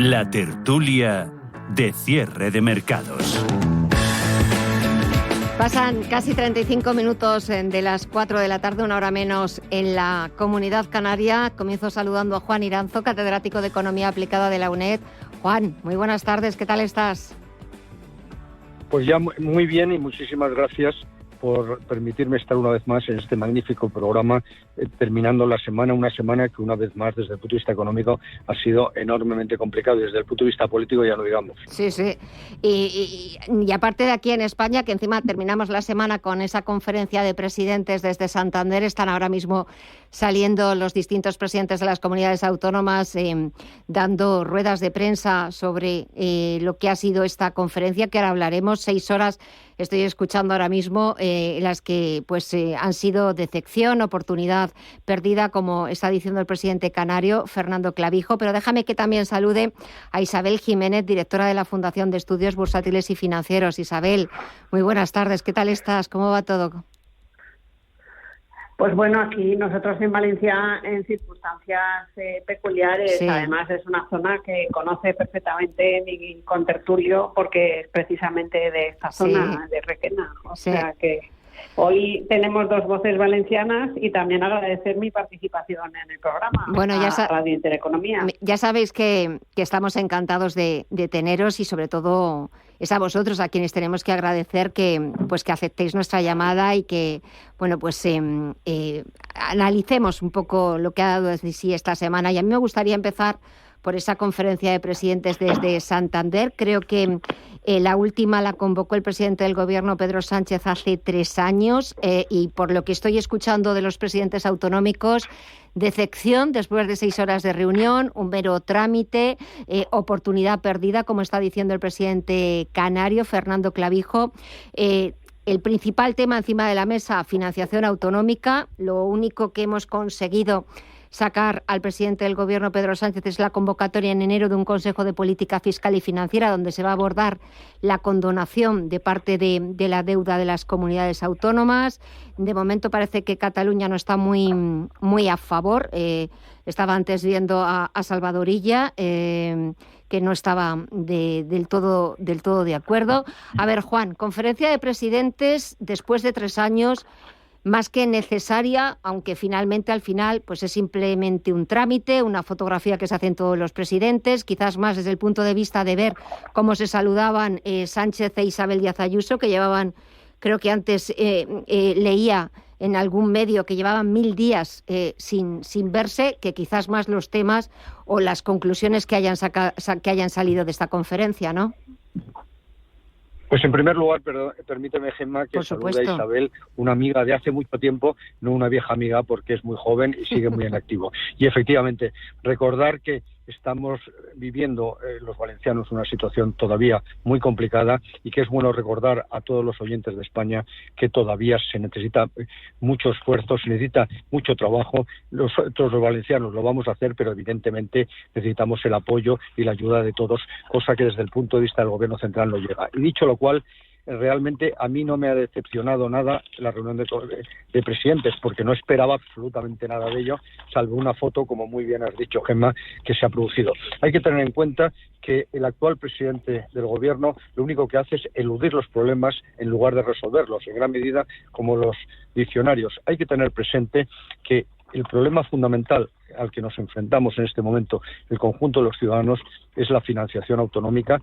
La tertulia de cierre de mercados. Pasan casi 35 minutos de las 4 de la tarde, una hora menos en la Comunidad Canaria. Comienzo saludando a Juan Iranzo, catedrático de Economía Aplicada de la UNED. Juan, muy buenas tardes, ¿qué tal estás? Pues ya muy bien y muchísimas gracias por permitirme estar una vez más en este magnífico programa, terminando la semana, una semana que una vez más desde el punto de vista económico ha sido enormemente complicado y desde el punto de vista político ya no digamos. Sí, sí. Y aparte de aquí en España, que encima terminamos la semana con esa conferencia de presidentes desde Santander, están ahora mismo saliendo los distintos presidentes de las comunidades autónomas dando ruedas de prensa sobre lo que ha sido esta conferencia, que ahora hablaremos. 6 horas estoy escuchando ahora mismo, las que pues han sido decepción, oportunidad perdida, como está diciendo el presidente canario, Fernando Clavijo. Pero déjame que también salude a Isabel Jiménez, directora de la Fundación de Estudios Bursátiles y Financieros. Isabel, muy buenas tardes, ¿qué tal estás? ¿Cómo va todo? Pues bueno, aquí nosotros en Valencia en circunstancias peculiares. Sí. Además es una zona que conoce perfectamente mi contertulio porque es precisamente de esta zona, sí, de Requena. O sea que hoy tenemos 2 voces valencianas y también agradecer mi participación en el programa, bueno, a Radio Intereconomía. Ya sabéis que estamos encantados de teneros y sobre todo es a vosotros a quienes tenemos que agradecer que aceptéis nuestra llamada y que analicemos un poco lo que ha dado de sí esta semana. Y a mí me gustaría empezar por esa conferencia de presidentes desde Santander. Creo que la última la convocó el presidente del Gobierno, Pedro Sánchez, hace 3 años y por lo que estoy escuchando de los presidentes autonómicos, decepción después de 6 horas de reunión, un mero trámite, oportunidad perdida, como está diciendo el presidente canario, Fernando Clavijo. El principal tema encima de la mesa, financiación autonómica. Lo único que hemos conseguido sacar al presidente del Gobierno, Pedro Sánchez, es la convocatoria en enero de un Consejo de Política Fiscal y Financiera donde se va a abordar la condonación de parte de la deuda de las comunidades autónomas. De momento parece que Cataluña no está muy a favor. Estaba antes viendo a Salvador Illa, que no estaba del todo de acuerdo. A ver, Juan, conferencia de presidentes después de 3 años, más que necesaria, aunque finalmente al final pues es simplemente un trámite, una fotografía que se hacen todos los presidentes, quizás más desde el punto de vista de ver cómo se saludaban Sánchez e Isabel Díaz Ayuso, que llevaban, creo que antes leía en algún medio que llevaban 1000 días sin verse, que quizás más los temas o las conclusiones que hayan salido de esta conferencia, ¿no? Pues en primer lugar, permíteme, Gemma, que salude a Isabel, una amiga de hace mucho tiempo, no una vieja amiga porque es muy joven y sigue muy en activo. Y efectivamente, recordar que estamos viviendo los valencianos una situación todavía muy complicada y que es bueno recordar a todos los oyentes de España que todavía se necesita mucho esfuerzo, se necesita mucho trabajo. Todos los valencianos lo vamos a hacer, pero evidentemente necesitamos el apoyo y la ayuda de todos, cosa que desde el punto de vista del Gobierno central no llega. Y dicho lo cual, realmente a mí no me ha decepcionado nada la reunión de presidentes, porque no esperaba absolutamente nada de ello, salvo una foto, como muy bien has dicho, Gemma, que se ha producido. Hay que tener en cuenta que el actual presidente del Gobierno lo único que hace es eludir los problemas en lugar de resolverlos, en gran medida como los diccionarios. Hay que tener presente que el problema fundamental al que nos enfrentamos en este momento el conjunto de los ciudadanos es la financiación autonómica,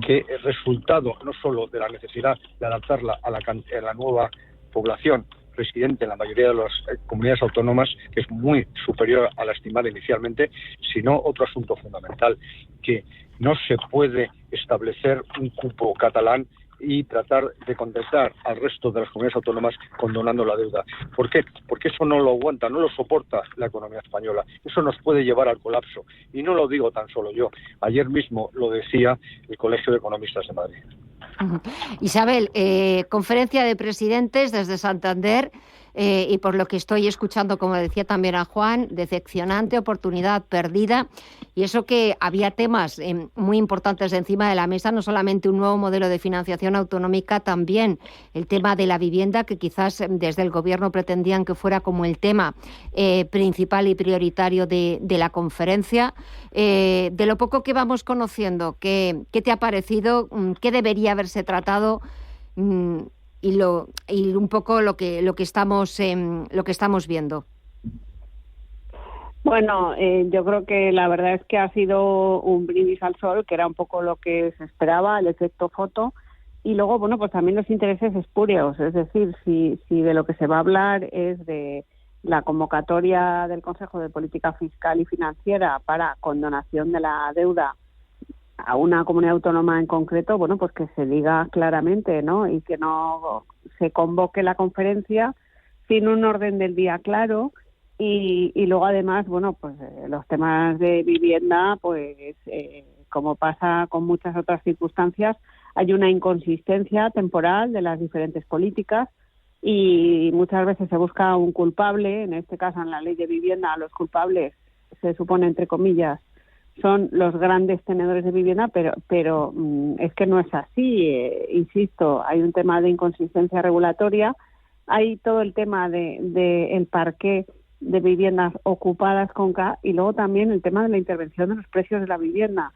que es resultado no solo de la necesidad de adaptarla a la nueva población residente en la mayoría de las comunidades autónomas, que es muy superior a la estimada inicialmente, sino otro asunto fundamental, que no se puede establecer un cupo catalán y tratar de contentar al resto de las comunidades autónomas condonando la deuda. ¿Por qué? Porque eso no lo aguanta, no lo soporta la economía española. Eso nos puede llevar al colapso. Y no lo digo tan solo yo. Ayer mismo lo decía el Colegio de Economistas de Madrid. Isabel, conferencia de presidentes desde Santander. y por lo que estoy escuchando, como decía también a Juan, decepcionante, oportunidad perdida. Y eso que había temas muy importantes encima de la mesa, no solamente un nuevo modelo de financiación autonómica, también el tema de la vivienda, que quizás desde el Gobierno pretendían que fuera como el tema principal y prioritario de la conferencia. De lo poco que vamos conociendo, ¿qué te ha parecido? ¿Qué debería haberse tratado? Y un poco lo que estamos viendo. Bueno, yo creo que la verdad es que ha sido un brindis al sol, que era un poco lo que se esperaba, el efecto foto, y luego, bueno, pues también los intereses espurios, es decir, si de lo que se va a hablar es de la convocatoria del Consejo de Política Fiscal y Financiera para condonación de la deuda a una comunidad autónoma en concreto, bueno, pues que se diga claramente, ¿no? Y que no se convoque la conferencia sin un orden del día claro. Y luego además, bueno, pues los temas de vivienda, pues como pasa con muchas otras circunstancias, hay una inconsistencia temporal de las diferentes políticas y muchas veces se busca un culpable. En este caso, en la ley de vivienda, los culpables se supone, entre comillas, son los grandes tenedores de vivienda, pero es que no es así. Insisto, hay un tema de inconsistencia regulatoria, hay todo el tema de el parqué de viviendas ocupadas con K, y luego también el tema de la intervención de los precios de la vivienda,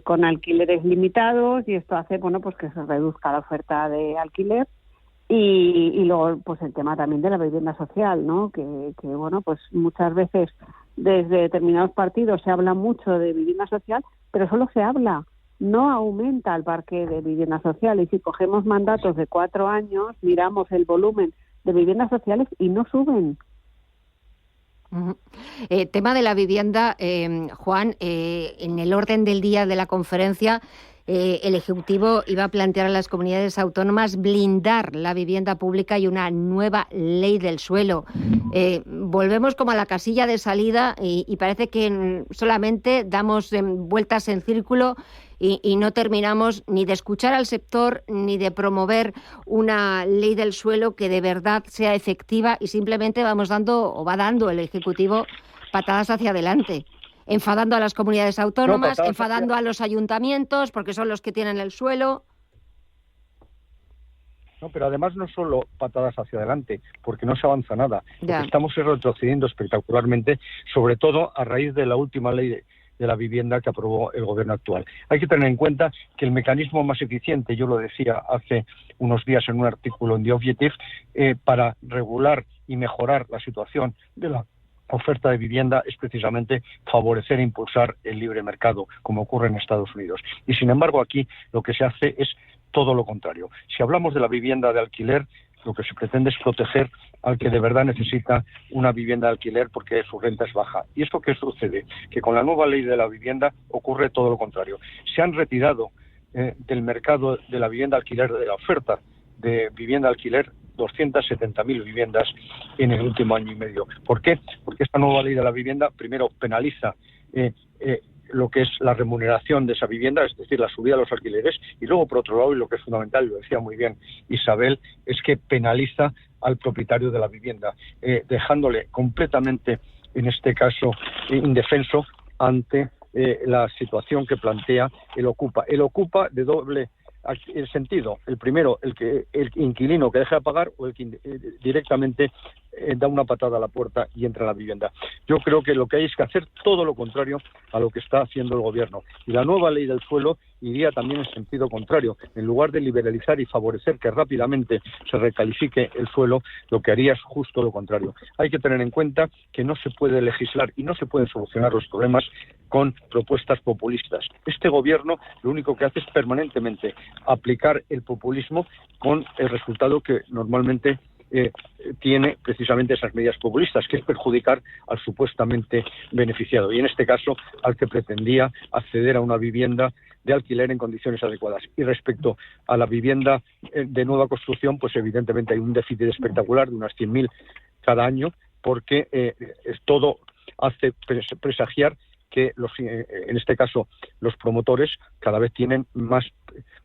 con alquileres limitados, y esto hace, bueno, pues que se reduzca la oferta de alquiler, y luego pues el tema también de la vivienda social, ¿no? Que bueno, pues muchas veces desde determinados partidos se habla mucho de vivienda social, pero solo se habla, no aumenta el parque de vivienda social, y si cogemos mandatos de 4 años, miramos el volumen de viviendas sociales y no suben. Tema de la vivienda, Juan, en el orden del día de la conferencia, el Ejecutivo iba a plantear a las comunidades autónomas blindar la vivienda pública y una nueva ley del suelo. Volvemos como a la casilla de salida y parece que solamente damos vueltas en círculo y no terminamos ni de escuchar al sector ni de promover una ley del suelo que de verdad sea efectiva, y simplemente va dando el Ejecutivo patadas hacia adelante, enfadando a las comunidades autónomas, enfadando a los ayuntamientos porque son los que tienen el suelo. No, pero además no solo patadas hacia adelante, porque no se avanza nada. Estamos retrocediendo espectacularmente, sobre todo a raíz de la última ley de la vivienda que aprobó el gobierno actual. Hay que tener en cuenta que el mecanismo más eficiente, yo lo decía hace unos días en un artículo en The Objective, para regular y mejorar la situación de la oferta de vivienda es precisamente favorecer e impulsar el libre mercado, como ocurre en Estados Unidos. Y sin embargo aquí lo que se hace es todo lo contrario. Si hablamos de la vivienda de alquiler, lo que se pretende es proteger al que de verdad necesita una vivienda de alquiler porque su renta es baja. ¿Y esto qué sucede? Que con la nueva ley de la vivienda ocurre todo lo contrario. Se han retirado del mercado de la vivienda de alquiler, de la oferta de vivienda de alquiler, 270.000 viviendas en el último año y medio. ¿Por qué? Porque esta nueva ley de la vivienda primero penaliza lo que es la remuneración de esa vivienda, es decir, la subida de los alquileres, y luego, por otro lado, y lo que es fundamental, lo decía muy bien Isabel, es que penaliza al propietario de la vivienda, dejándole completamente, en este caso, indefenso ante la situación que plantea el Ocupa. El Ocupa de doble el sentido, el primero, el inquilino que deja de pagar, o el que directamente da una patada a la puerta y entra a la vivienda. Yo creo que lo que hay es que hacer todo lo contrario a lo que está haciendo el gobierno. Y la nueva ley del suelo iría también en sentido contrario. En lugar de liberalizar y favorecer que rápidamente se recalifique el suelo, lo que haría es justo lo contrario. Hay que tener en cuenta que no se puede legislar y no se pueden solucionar los problemas con propuestas populistas. Este gobierno lo único que hace es permanentemente aplicar el populismo, con el resultado que normalmente tiene precisamente esas medidas populistas, que es perjudicar al supuestamente beneficiado, y en este caso al que pretendía acceder a una vivienda de alquiler en condiciones adecuadas. Y respecto a la vivienda de nueva construcción, pues evidentemente hay un déficit espectacular de unas 100.000 cada año, porque todo hace presagiar que en este caso los promotores cada vez tienen más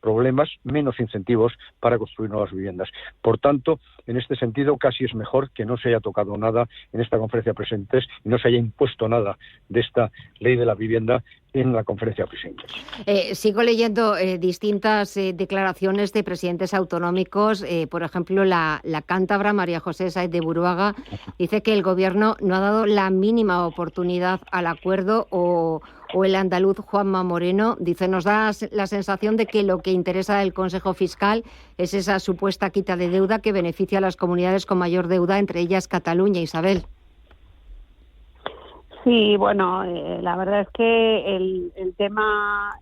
problemas, menos incentivos para construir nuevas viviendas. Por tanto, en este sentido, casi es mejor que no se haya tocado nada en esta conferencia de presidentes y no se haya impuesto nada de esta ley de la vivienda en la conferencia de presidentes. Sigo leyendo distintas declaraciones de presidentes autonómicos. Por ejemplo, la cántabra María José Sáez de Buruaga dice que el Gobierno no ha dado la mínima oportunidad al acuerdo, o el andaluz Juanma Moreno dice: nos da la sensación de que lo que interesa del Consejo Fiscal es esa supuesta quita de deuda que beneficia a las comunidades con mayor deuda, entre ellas Cataluña. Isabel. Sí, bueno, la verdad es que el tema,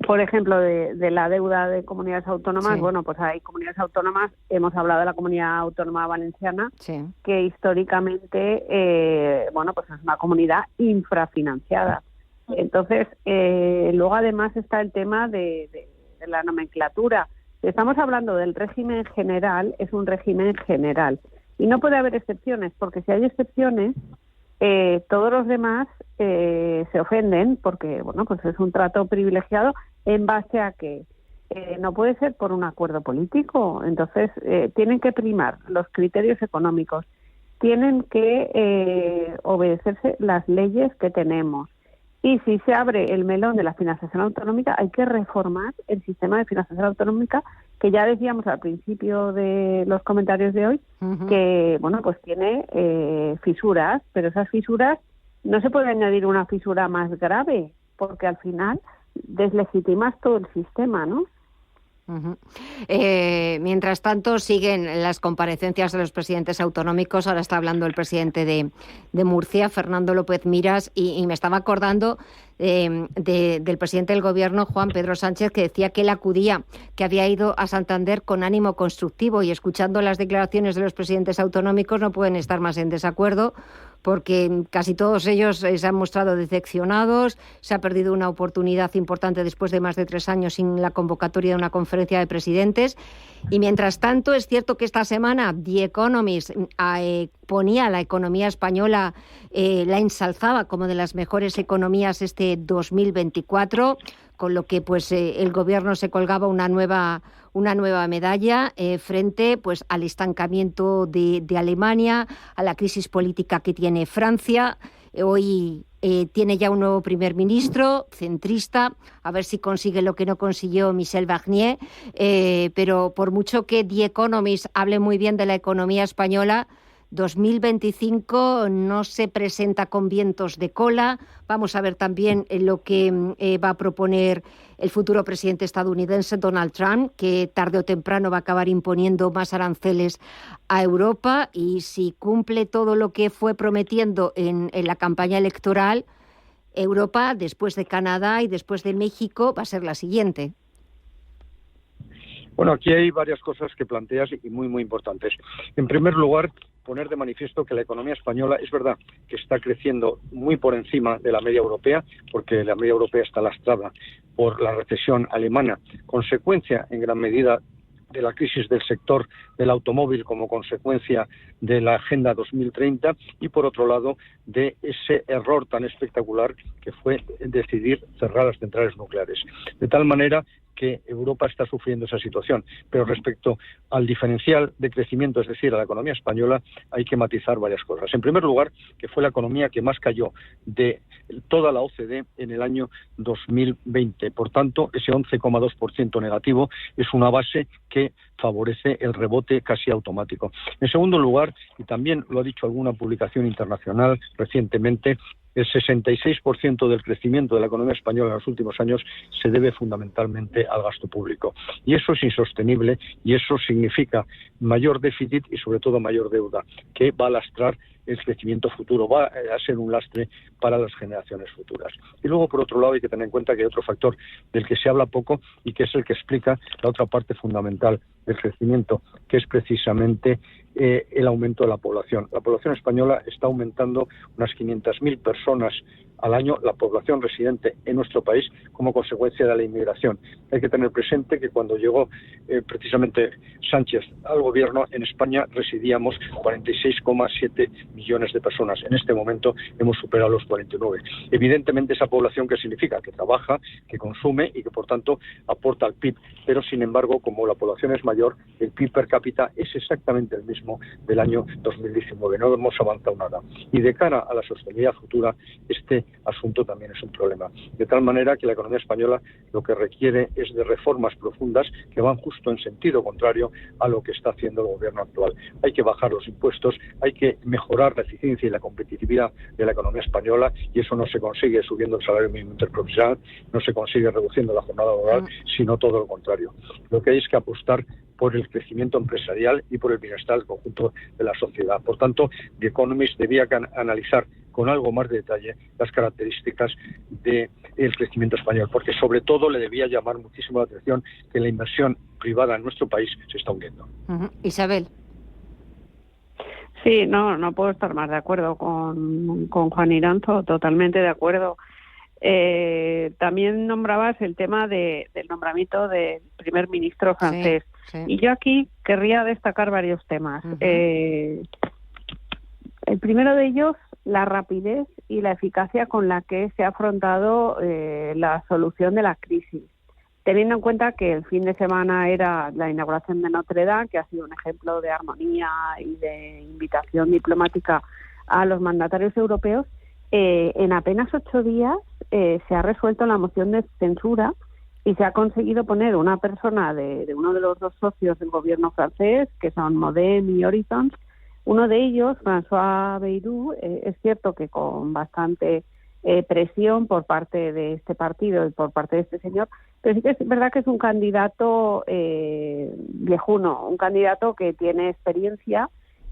por ejemplo, de la deuda de comunidades autónomas, sí. Bueno, pues hay comunidades autónomas, hemos hablado de la Comunidad Autónoma Valenciana, sí. Que históricamente, bueno, pues es una comunidad infrafinanciada. Entonces, luego además está el tema de la nomenclatura. Estamos hablando del régimen general, es un régimen general. Y no puede haber excepciones, porque si hay excepciones, todos los demás se ofenden, porque bueno, pues es un trato privilegiado en base a que no puede ser por un acuerdo político. Entonces tienen que primar los criterios económicos, tienen que obedecerse las leyes que tenemos. Y si se abre el melón de la financiación autonómica, hay que reformar el sistema de financiación autonómica, que ya decíamos al principio de los comentarios de hoy, que bueno, pues tiene fisuras, pero esas fisuras no se puede añadir una fisura más grave, porque al final deslegitimas todo el sistema, ¿no? Mientras tanto, siguen las comparecencias de los presidentes autonómicos. Ahora está hablando el presidente de Murcia, Fernando López Miras, y me estaba acordando del presidente del Gobierno, Juan Pedro Sánchez, que decía que él acudía, que había ido a Santander con ánimo constructivo, y escuchando las declaraciones de los presidentes autonómicos no pueden estar más en desacuerdo, porque casi todos ellos se han mostrado decepcionados. Se ha perdido una oportunidad importante después de más de 3 años sin la convocatoria de una conferencia de presidentes. Y mientras tanto, es cierto que esta semana The Economist ponía la economía española, la ensalzaba como de las mejores economías este 2024, con lo que pues el Gobierno se colgaba una nueva medalla frente pues al estancamiento de Alemania, a la crisis política que tiene Francia. Hoy tiene ya un nuevo primer ministro centrista, a ver si consigue lo que no consiguió Michel Barnier, pero por mucho que The Economist hable muy bien de la economía española, 2025 no se presenta con vientos de cola. Vamos a ver también lo que va a proponer el futuro presidente estadounidense, Donald Trump, que tarde o temprano va a acabar imponiendo más aranceles a Europa, y si cumple todo lo que fue prometiendo en la campaña electoral, Europa, después de Canadá y después de México, va a ser la siguiente. Bueno, aquí hay varias cosas que planteas y muy, muy importantes. En primer lugar, poner de manifiesto que la economía española es verdad que está creciendo muy por encima de la media europea, porque la media europea está lastrada por la recesión alemana, consecuencia en gran medida de la crisis del sector del automóvil como consecuencia de la Agenda 2030, y por otro lado de ese error tan espectacular que fue decidir cerrar las centrales nucleares. De tal manera que Europa está sufriendo esa situación. Pero respecto al diferencial de crecimiento, es decir, a la economía española, hay que matizar varias cosas. En primer lugar, que fue la economía que más cayó de toda la OCDE en el año 2020. Por tanto, ese 11,2% negativo es una base que favorece el rebote casi automático. En segundo lugar, y también lo ha dicho alguna publicación internacional recientemente, el 66% del crecimiento de la economía española en los últimos años se debe fundamentalmente al gasto público. Y eso es insostenible, y eso significa mayor déficit y sobre todo mayor deuda, que va a lastrar el crecimiento futuro, va a ser un lastre para las generaciones futuras. Y luego, por otro lado, hay que tener en cuenta que hay otro factor del que se habla poco y que es el que explica la otra parte fundamental del crecimiento, que es precisamente el aumento de la población. La población española está aumentando unas 500.000 personas al año, la población residente en nuestro país, como consecuencia de la inmigración. Hay que tener presente que cuando llegó precisamente Sánchez al gobierno, en España residíamos 46,7 millones de personas. En este momento hemos superado los 49. Evidentemente, esa población, ¿qué significa? Que trabaja, que consume y que, por tanto, aporta al PIB. Pero, sin embargo, como la población es mayor, el PIB per cápita es exactamente el mismo del año 2019. No hemos avanzado nada. Y de cara a la sostenibilidad futura, este asunto también es un problema. De tal manera que la economía española lo que requiere es de reformas profundas que van justo en sentido contrario a lo que está haciendo el gobierno actual. Hay que bajar los impuestos, hay que mejorar la eficiencia y la competitividad de la economía española, y eso no se consigue subiendo el salario mínimo interprofesional, no se consigue reduciendo la jornada laboral, sino todo lo contrario. Lo que hay es que apostar por el crecimiento empresarial y por el bienestar del conjunto de la sociedad. Por tanto, The Economist debía analizar con algo más de detalle las características del crecimiento español, porque sobre todo le debía llamar muchísimo la atención que la inversión privada en nuestro país se está hundiendo. Isabel. Sí, no puedo estar más de acuerdo con Juan Iranzo, totalmente de acuerdo. También nombrabas el tema del nombramiento del primer ministro francés. Sí. Y yo aquí querría destacar varios temas. El primero de ellos, la rapidez y la eficacia con la que se ha afrontado la solución de la crisis. Teniendo en cuenta que el fin de semana era la inauguración de Notre Dame, que ha sido un ejemplo de armonía y de invitación diplomática a los mandatarios europeos, en apenas 8 días se ha resuelto la moción de censura y se ha conseguido poner una persona de uno de los dos socios del gobierno francés, que son Modem y Horizons. Uno de ellos, François Bayrou, es cierto que con bastante presión por parte de este partido y por parte de este señor, pero sí que es verdad que es un candidato viejuno, un candidato que tiene experiencia,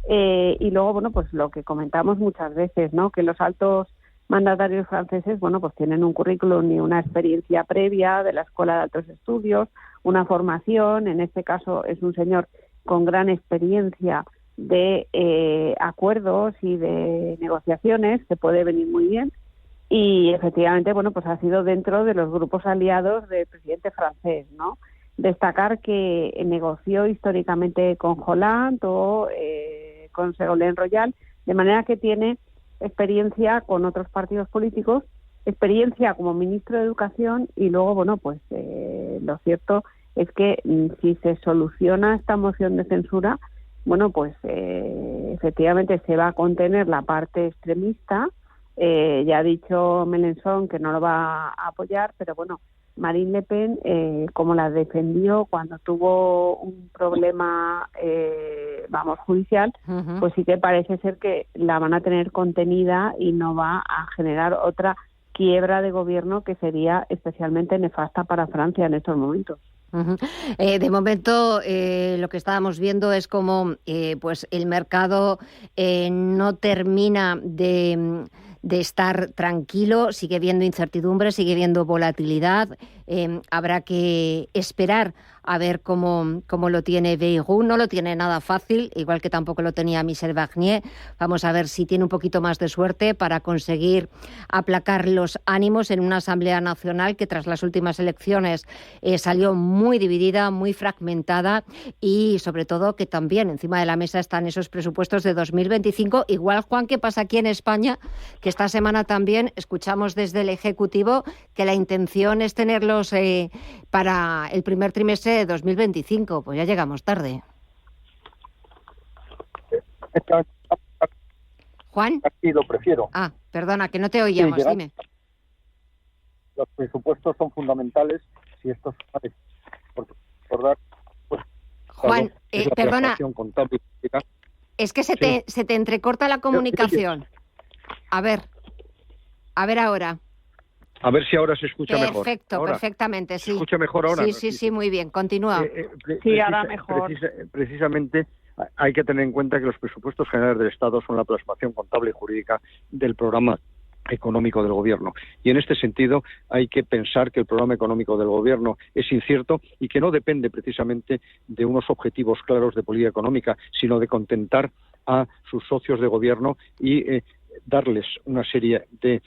y luego, bueno, pues lo que comentamos muchas veces, ¿no? Que los altos mandatarios franceses, bueno, pues tienen un currículum y una experiencia previa de la Escuela de Altos Estudios, una formación. En este caso es un señor con gran experiencia de acuerdos y de negociaciones, que puede venir muy bien, y efectivamente, bueno, pues ha sido dentro de los grupos aliados del presidente francés, ¿no? Destacar que negoció históricamente con Hollande o con Ségolène Royal, de manera que tiene experiencia con otros partidos políticos, experiencia como ministro de Educación, y luego, bueno, pues lo cierto es que si se soluciona esta moción de censura, bueno, pues efectivamente se va a contener la parte extremista. Ya ha dicho Mélenchon que no lo va a apoyar, pero bueno, Marine Le Pen, como la defendió cuando tuvo un problema, judicial, pues sí que parece ser que la van a tener contenida y no va a generar otra quiebra de gobierno que sería especialmente nefasta para Francia en estos momentos. De momento lo que estábamos viendo es como pues el mercado no termina de estar tranquilo, sigue habiendo incertidumbre, sigue habiendo volatilidad. Habrá que esperar a ver cómo lo tiene Bayrou. No lo tiene nada fácil, igual que tampoco lo tenía Michel Barnier. Vamos a ver si tiene un poquito más de suerte para conseguir aplacar los ánimos en una Asamblea Nacional que tras las últimas elecciones salió muy dividida, muy fragmentada, y sobre todo que también encima de la mesa están esos presupuestos de 2025. Igual, Juan, que pasa aquí en España, que esta semana también escuchamos desde el Ejecutivo que la intención es tenerlos para el primer trimestre de 2025. Pues ya llegamos tarde. Juan. Sí, lo prefiero. Perdona, que no te oíamos, sí, dime. Los presupuestos son fundamentales si estos... Porque recordar, pues, Juan, perdona, es que se te entrecorta la comunicación. A ver ahora. A ver si ahora se escucha mejor. Perfecto, perfectamente, sí. ¿Se escucha mejor ahora? Sí, muy bien. Continúa. Sí, ahora mejor. Precisamente hay que tener en cuenta que los presupuestos generales del Estado son la plasmación contable y jurídica del programa económico del Gobierno. Y en este sentido hay que pensar que el programa económico del Gobierno es incierto y que no depende precisamente de unos objetivos claros de política económica, sino de contentar a sus socios de Gobierno y darles una serie de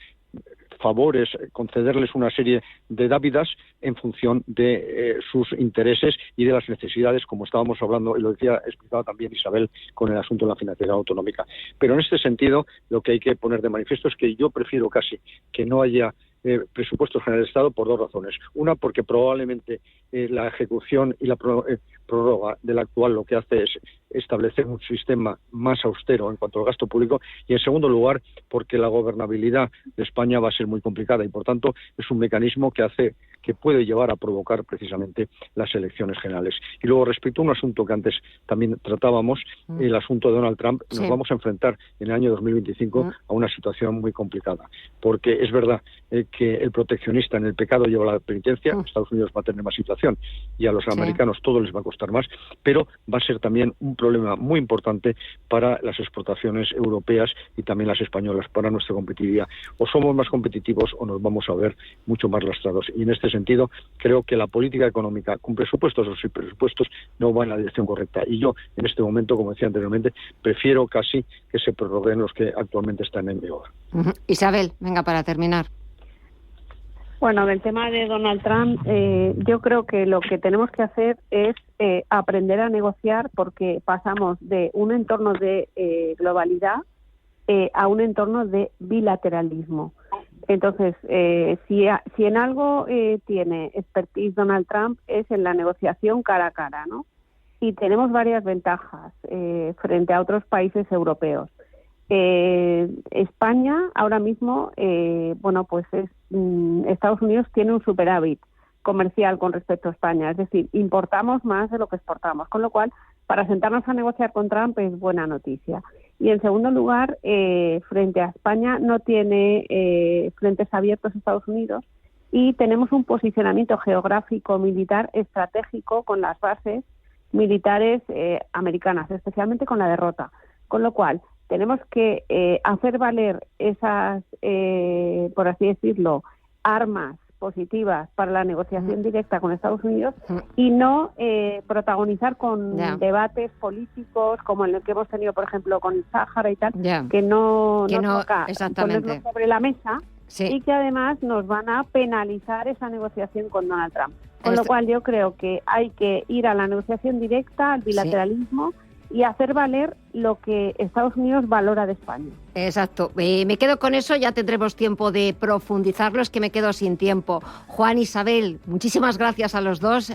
favores, concederles una serie de dávidas en función de sus intereses y de las necesidades, como estábamos hablando, y lo explicaba también Isabel con el asunto de la financiación autonómica. Pero en este sentido, lo que hay que poner de manifiesto es que yo prefiero casi que no haya presupuestos generales de Estado por dos razones. Una, porque probablemente la ejecución y la prórroga del actual lo que hace es establecer un sistema más austero en cuanto al gasto público, y en segundo lugar, porque la gobernabilidad de España va a ser muy complicada y por tanto es un mecanismo que puede llevar a provocar precisamente las elecciones generales. Y luego, respecto a un asunto que antes también tratábamos, el asunto de Donald Trump, nos vamos a enfrentar en el año 2025 a una situación muy complicada, porque es verdad que el proteccionista en el pecado lleva la penitencia, Estados Unidos va a tener más situación y a los americanos todo les va a costar más, pero va a ser también un problema muy importante para las exportaciones europeas y también las españolas, para nuestra competitividad. O somos más competitivos o nos vamos a ver mucho más lastrados. Y en este sentido, creo que la política económica, con presupuestos o sin presupuestos, no va en la dirección correcta. Y yo, en este momento, como decía anteriormente, prefiero casi que se prorroguen los que actualmente están en vigor. Isabel, venga, para terminar. Bueno, del tema de Donald Trump, yo creo que lo que tenemos que hacer es aprender a negociar, porque pasamos de un entorno de globalidad a un entorno de bilateralismo. Entonces, si en algo tiene expertise Donald Trump es en la negociación cara a cara, ¿no? Y tenemos varias ventajas frente a otros países europeos. España ahora mismo, Estados Unidos tiene un superávit comercial con respecto a España, es decir, importamos más de lo que exportamos, con lo cual, para sentarnos a negociar con Trump es buena noticia. Y en segundo lugar, frente a España no tiene frentes abiertos Estados Unidos y tenemos un posicionamiento geográfico militar estratégico con las bases militares americanas, especialmente con la derrota, con lo cual tenemos que hacer valer esas, por así decirlo, armas positivas para la negociación directa con Estados Unidos y no protagonizar con debates políticos como el que hemos tenido, por ejemplo, con el Sáhara y tal, que no toca ponerlo sobre la mesa y que además nos van a penalizar esa negociación con Donald Trump. Con lo cual yo creo que hay que ir a la negociación directa, al bilateralismo, y hacer valer lo que Estados Unidos valora de España. Exacto. Me quedo con eso, ya tendremos tiempo de profundizarlo, es que me quedo sin tiempo. Juan, Isabel, muchísimas gracias a los dos.